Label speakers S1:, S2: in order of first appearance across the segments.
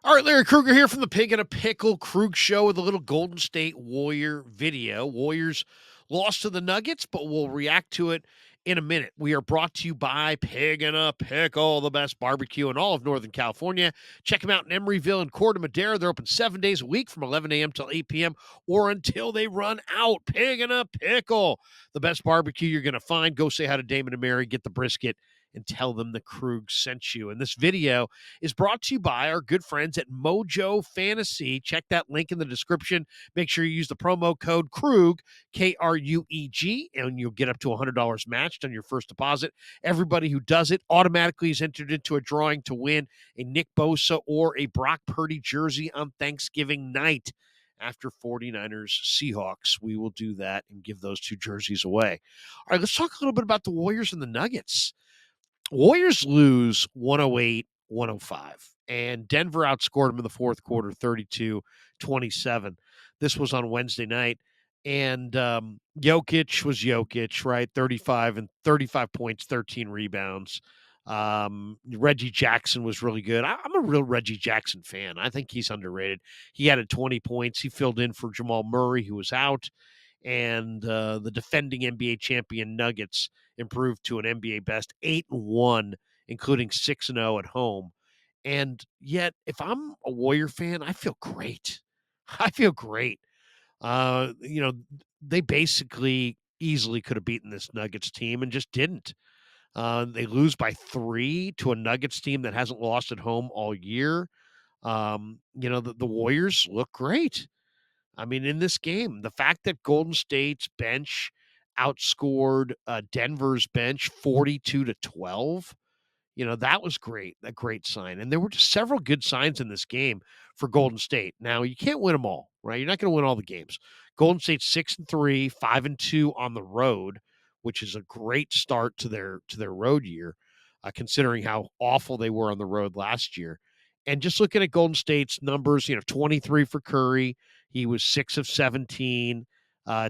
S1: All right, Larry Kruger here from the Pig and a Pickle Krug Show with a little Golden State Warrior video. Warriors lost to the Nuggets, but we'll react to it in a minute. We are brought to you by Pig and a Pickle, the best barbecue in all of Northern California. Check them out in Emeryville and Corte Madera. They're open 7 days a week from 11 a.m. till 8 p.m. or until they run out. Pig and a Pickle, the best barbecue you're going to find. Go say hi to Damon and Mary, get the brisket, and tell them the Krug sent you. And this video is brought to you by our good friends at Mojo Fantasy. Check that link in the description. Make sure you use the promo code Krug, K-R-U-E-G, and you'll get up to $100 matched on your first deposit. Everybody who does it automatically is entered into a drawing to win a Nick Bosa or a Brock Purdy jersey on Thanksgiving night. After 49ers Seahawks, we will do that and give those two jerseys away. All right, let's talk a little bit about the Warriors and the Nuggets. Warriors lose 108-105, and Denver outscored them in the fourth quarter 32-27. This was on Wednesday night, and Jokic was Jokic, right? 35 points, 13 rebounds. Reggie Jackson was really good. I'm a real Reggie Jackson fan. I think he's underrated. He added 20 points. He filled in for Jamal Murray, who was out, and the defending NBA champion Nuggets improved to an NBA best 8-1, including 6-0 at home. And yet, if I'm a Warrior fan, I feel great. I feel great. Uh, you know, they basically easily could have beaten this Nuggets team and just didn't. They lose by 3 to a Nuggets team that hasn't lost at home all year. The Warriors look great. I mean, in this game, the fact that Golden State's bench outscored Denver's bench 42-12, that was great. A great sign. And there were just several good signs in this game for Golden State. Now, you can't win them all, right? You're not going to win all the games. Golden State's 6-3, 5-2 on the road, which is a great start to their road year, considering how awful they were on the road last year. And just looking at Golden State's numbers, 23 for Curry. He was 6 of 17,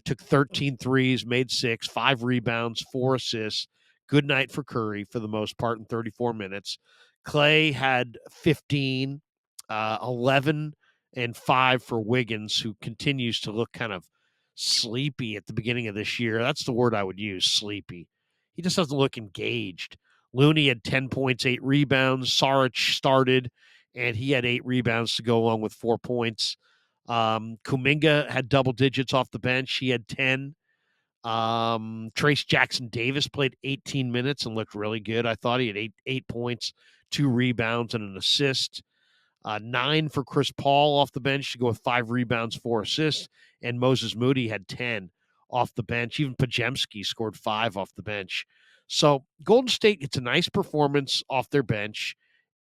S1: took 13 threes, made 6, 5 rebounds, 4 assists. Good night for Curry for the most part in 34 minutes. Clay had 15, 11 and 5 for Wiggins, who continues to look kind of sleepy at the beginning of this year. That's the word I would use, sleepy. He just doesn't look engaged. Looney had 10 points, 8 rebounds. Saric started, and he had 8 rebounds to go along with 4 points. Kuminga had double digits off the bench. He had 10. Trace Jackson Davis played 18 minutes and looked really good. I thought he had eight points, 2 rebounds, and an assist. 9 for Chris Paul off the bench to go with 5 rebounds, 4 assists. And Moses Moody had 10 off the bench. Even Pajemski scored 5 off the bench. So Golden State, it's a nice performance off their bench,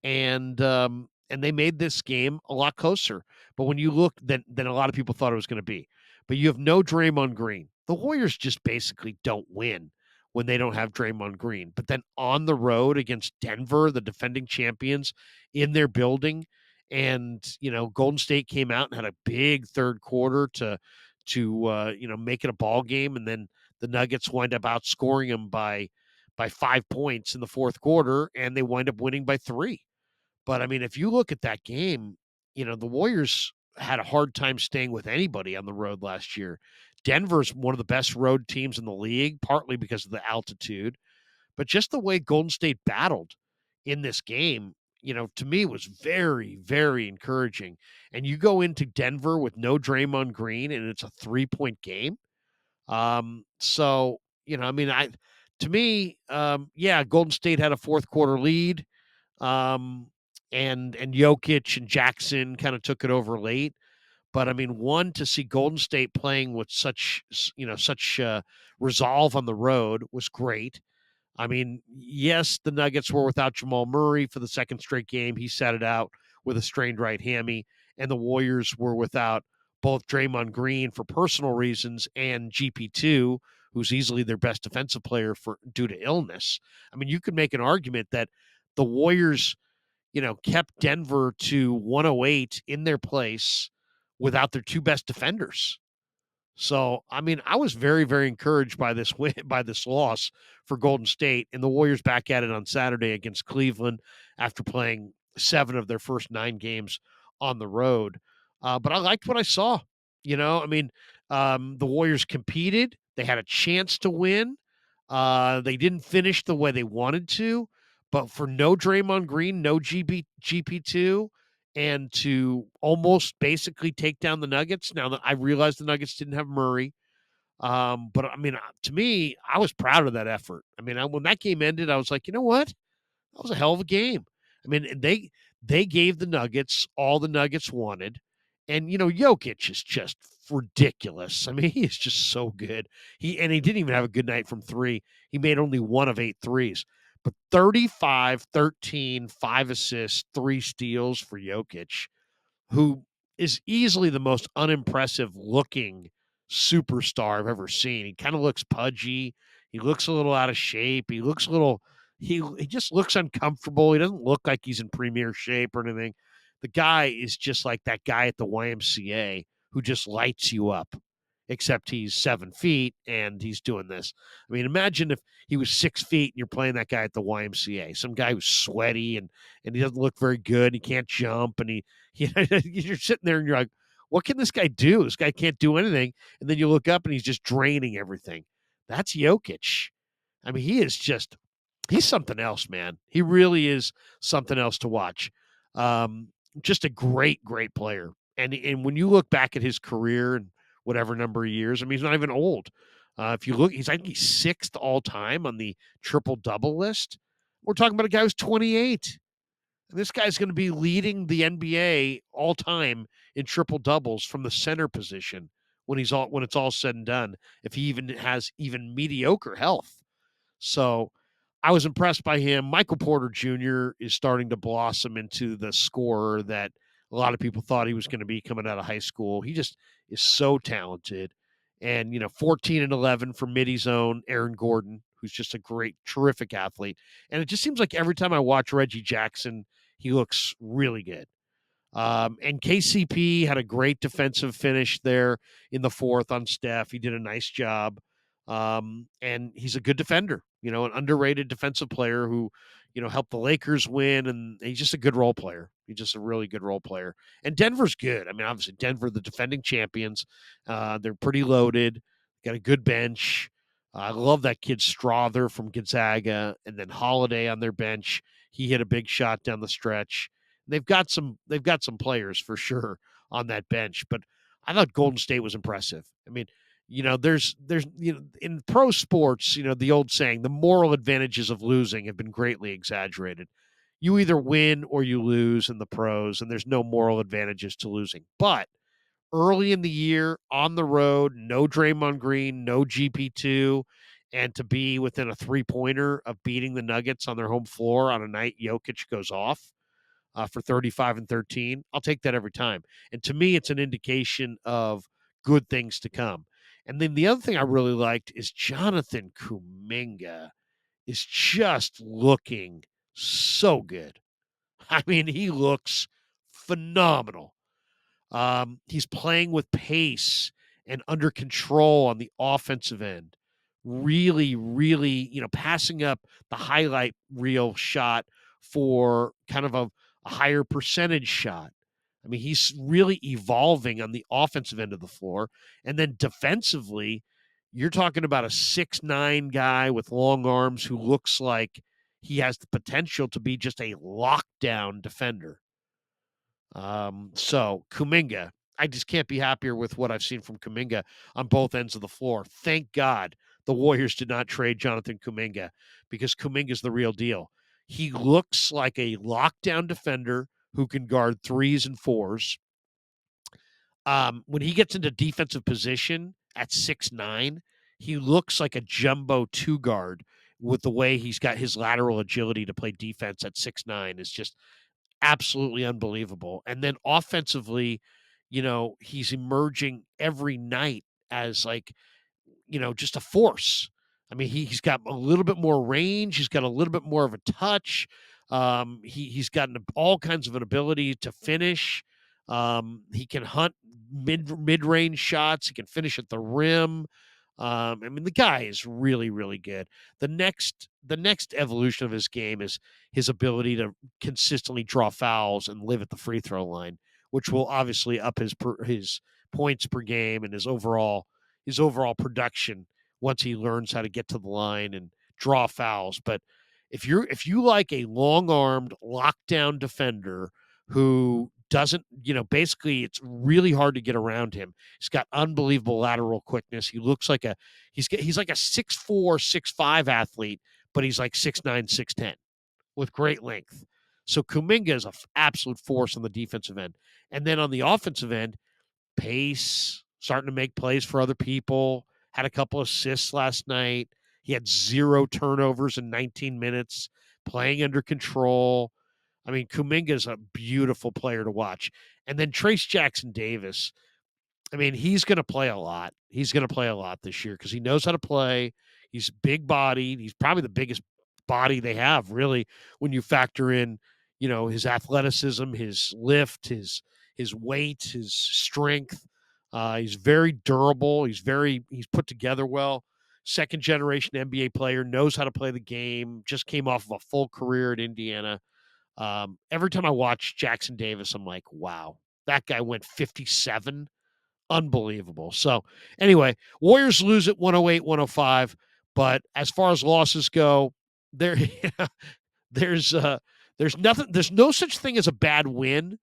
S1: and they made this game a lot closer. But when you look, than a lot of people thought it was going to be. But you have no Draymond Green. The Warriors just basically don't win when they don't have Draymond Green. But then on the road against Denver, the defending champions, in their building, and Golden State came out and had a big third quarter to make it a ball game, and then the Nuggets wind up outscoring them by 5 points in the fourth quarter, and they wind up winning by 3. But I mean, if you look at that game, the Warriors had a hard time staying with anybody on the road last year. Denver's one of the best road teams in the league, partly because of the altitude, but just the way Golden State battled in this game, to me was very, very encouraging. And you go into Denver with no Draymond Green, and it's a 3-point game. So, to me, Golden State had a fourth quarter lead. And Jokic and Jackson kind of took it over late. But I mean, to see Golden State playing with such resolve on the road was great. I mean, yes, the Nuggets were without Jamal Murray for the second straight game. He sat it out with a strained right hammy, and the Warriors were without both Draymond Green for personal reasons and GP2, who's easily their best defensive player due to illness. I mean, you could make an argument that the Warriors, kept Denver to 108 in their place without their 2 best defenders. So, I mean, I was very, very encouraged by this win, by this loss for Golden State, and the Warriors back at it on Saturday against Cleveland after playing 7 of their first 9 games on the road. But I liked what I saw. I mean, the Warriors competed. They had a chance to win. They didn't finish the way they wanted to, but for no Draymond Green, no GP2, and to almost basically take down the Nuggets. Now that I realized the Nuggets didn't have Murray, but I mean, to me, I was proud of that effort. I mean, when that game ended, I was like, you know what? That was a hell of a game. I mean, they gave the Nuggets all the Nuggets wanted, and Jokic is just ridiculous. I mean, he is just so good. He didn't even have a good night from three. He made only one of 8 threes. But 35, 13, 5 assists, 3 steals for Jokic, who is easily the most unimpressive looking superstar I've ever seen. He kind of looks pudgy. He looks a little out of shape. He looks a little he just looks uncomfortable. He doesn't look like he's in premier shape or anything. The guy is just like that guy at the YMCA who just lights you up. Except he's 7 feet and he's doing this. I mean, imagine if he was 6 feet and you're playing that guy at the YMCA. Some guy who's sweaty and he doesn't look very good. He can't jump and you're sitting there and you're like, what can this guy do? This guy can't do anything. And then you look up and he's just draining everything. That's Jokic. I mean, he's something else, man. He really is something else to watch. Just a great, great player. And when you look back at his career and whatever number of years, I mean, he's not even old. If you look, I think he's 6th all time on the triple double list. We're talking about a guy who's 28. This guy's going to be leading the NBA all time in triple doubles from the center position when it's all said and done. If he even has even mediocre health, so I was impressed by him. Michael Porter Jr. is starting to blossom into the scorer that a lot of people thought he was going to be coming out of high school. He just is so talented. And, 14 and 11 for Middy's own Aaron Gordon, who's just a great, terrific athlete. And it just seems like every time I watch Reggie Jackson, he looks really good. And KCP had a great defensive finish there in the fourth on Steph. He did a nice job. And he's a good defender, an underrated defensive player who, helped the Lakers win. And he's just a good role player. He's just a really good role player. And Denver's good. I mean, obviously, Denver, the defending champions, they're pretty loaded, got a good bench. I love that kid Strother from Gonzaga, and then Holiday on their bench. He hit a big shot down the stretch. They've got some players for sure on that bench, but I thought Golden State was impressive. I mean, there's in pro sports, the old saying, the moral advantages of losing have been greatly exaggerated. You either win or you lose in the pros, and there's no moral advantages to losing. But early in the year, on the road, no Draymond Green, no GP2, and to be within a 3-pointer of beating the Nuggets on their home floor on a night Jokic goes off, for 35 and 13. I'll take that every time. And to me, it's an indication of good things to come. And then the other thing I really liked is Jonathan Kuminga is just looking so good. I mean, he looks phenomenal. He's playing with pace and under control on the offensive end. Really, really, passing up the highlight reel shot for kind of a higher percentage shot. I mean, he's really evolving on the offensive end of the floor. And then defensively, you're talking about a 6'9" guy with long arms who looks like he has the potential to be just a lockdown defender. So Kuminga, I just can't be happier with what I've seen from Kuminga on both ends of the floor. Thank God the Warriors did not trade Jonathan Kuminga, because Kuminga's the real deal. He looks like a lockdown defender who can guard threes and fours. When he gets into defensive position at 6'9", he looks like a jumbo 2 guard with the way he's got his lateral agility to play defense at 6'9". Is just absolutely unbelievable. And then offensively, he's emerging every night as like, just a force. I mean, he's got a little bit more range. He's got a little bit more of a touch. He's gotten all kinds of an ability to finish. He can hunt mid range shots. He can finish at the rim. I mean, the guy is really, really good. The next evolution of his game is his ability to consistently draw fouls and live at the free throw line, which will obviously up his points per game and his overall production once he learns how to get to the line and draw fouls. But if you like a long-armed lockdown defender who doesn't, basically it's really hard to get around him. He's got unbelievable lateral quickness. He looks like he's like a 6'4", 6'5" athlete, but he's like 6'9", 6'10" with great length. So Kuminga is an absolute force on the defensive end. And then on the offensive end, pace, starting to make plays for other people, had a couple assists last night. He had 0 turnovers in 19 minutes, playing under control. I mean, Kuminga is a beautiful player to watch. And then Trace Jackson Davis, I mean, he's going to play a lot. He's going to play a lot this year because he knows how to play. He's big bodied. He's probably the biggest body they have, really, when you factor in, his athleticism, his lift, his weight, his strength. He's very durable. He's put together well. Second generation NBA player, knows how to play the game. Just came off of a full career at Indiana. Every time I watch Jackson Davis, I'm like, wow, that guy went 57. Unbelievable. So anyway, Warriors lose at 108-105. But as far as losses go, there there's nothing, there's no such thing as a bad win.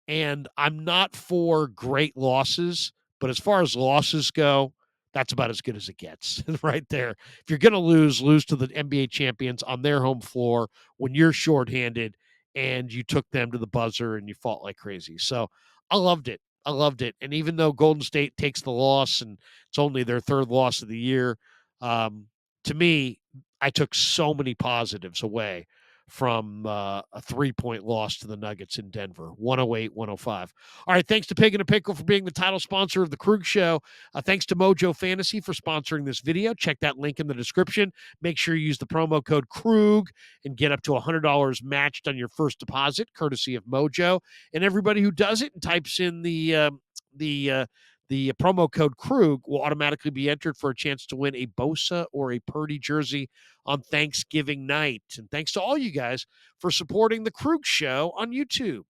S1: And I'm not for great losses, but as far as losses go, that's about as good as it gets right there. If you're going to lose to the NBA champions on their home floor when you're shorthanded and you took them to the buzzer and you fought like crazy. So I loved it. I loved it. And even though Golden State takes the loss and it's only their third loss of the year, to me, I took so many positives away from a 3-point loss to the Nuggets in Denver, 108-105. All right, thanks to Pig and a Pickle for being the title sponsor of the Krug Show. Thanks to Mojo Fantasy for sponsoring this video. Check that link in the description. Make sure you use the promo code Krug and get up to $100 matched on your first deposit, courtesy of Mojo. And everybody who does it and types in the promo code Krug will automatically be entered for a chance to win a Bosa or a Purdy jersey on Thanksgiving night. And thanks to all you guys for supporting the Krug Show on YouTube.